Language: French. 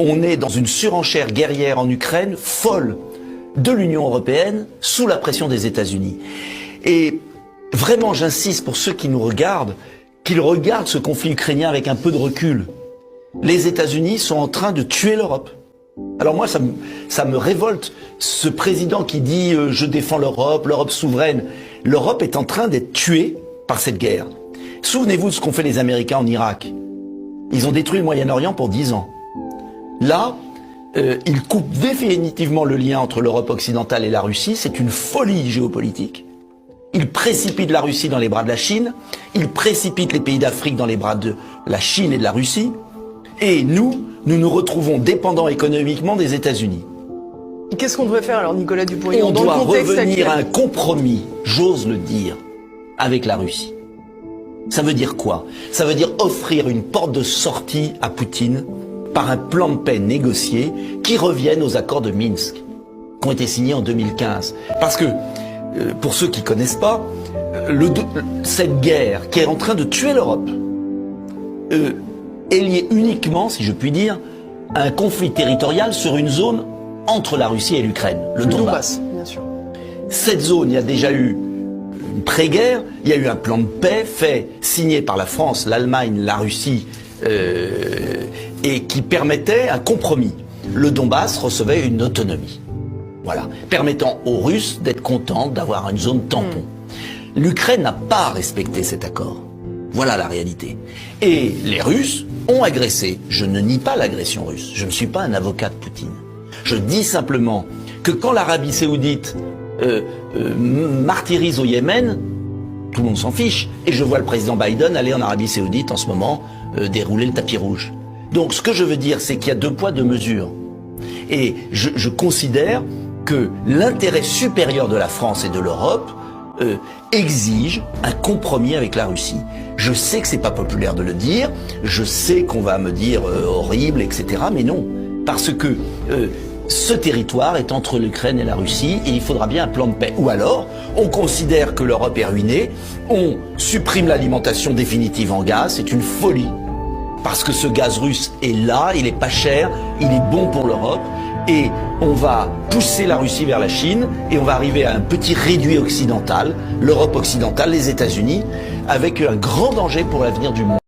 on est dans une surenchère guerrière en Ukraine folle de l'Union européenne sous la pression des États-Unis. Et vraiment, j'insiste pour ceux qui nous regardent, qu'ils regardent ce conflit ukrainien avec un peu de recul. Les États-Unis sont en train de tuer l'Europe. Alors moi, ça me révolte, ce président qui dit « je défends l'Europe, l'Europe souveraine ». L'Europe est en train d'être tuée par cette guerre. Souvenez-vous de ce qu'ont fait les Américains en Irak. Ils ont détruit le Moyen-Orient pour 10 ans. Là, ils coupent définitivement le lien entre l'Europe occidentale et la Russie. C'est une folie géopolitique. Ils précipitent la Russie dans les bras de la Chine. Ils précipitent les pays d'Afrique dans les bras de la Chine et de la Russie. Et nous nous retrouvons dépendants économiquement des États-Unis. Qu'est-ce qu'on devrait faire alors, Nicolas Dupont-Aignan, On doit revenir à un compromis, j'ose le dire, avec la Russie. Ça veut dire quoi? Ça veut dire offrir une porte de sortie à Poutine par un plan de paix négocié qui revienne aux accords de Minsk, qui ont été signés en 2015. Parce que, pour ceux qui ne connaissent pas, cette guerre qui est en train de tuer l'Europe est liée uniquement, si je puis dire, à un conflit territorial sur une zone entre la Russie et l'Ukraine, le Donbass. Bien sûr. Cette zone, il y a déjà eu une pré-guerre, il y a eu un plan de paix signé par la France, l'Allemagne, la Russie, et qui permettait un compromis. Le Donbass recevait une autonomie, voilà, permettant aux Russes d'être contents d'avoir une zone tampon. L'Ukraine n'a pas respecté cet accord. Voilà la réalité. Et les Russes ont agressé. Je ne nie pas l'agression russe. Je ne suis pas un avocat de Poutine. Je dis simplement que quand l'Arabie Saoudite martyrise au Yémen, tout le monde s'en fiche. Et je vois le président Biden aller en Arabie Saoudite en ce moment dérouler le tapis rouge. Donc ce que je veux dire, c'est qu'il y a 2 poids 2 mesures. Et je considère que l'intérêt supérieur de la France et de l'Europe exige un compromis avec la Russie. Je sais que c'est pas populaire de le dire, je sais qu'on va me dire horrible, etc. Mais non, parce que ce territoire est entre l'Ukraine et la Russie et il faudra bien un plan de paix. Ou alors, on considère que l'Europe est ruinée, on supprime l'alimentation définitive en gaz, c'est une folie. Parce que ce gaz russe est là, il est pas cher, il est bon pour l'Europe. Et on va pousser la Russie vers la Chine et on va arriver à un petit réduit occidental, l'Europe occidentale, les États-Unis, avec un grand danger pour l'avenir du monde.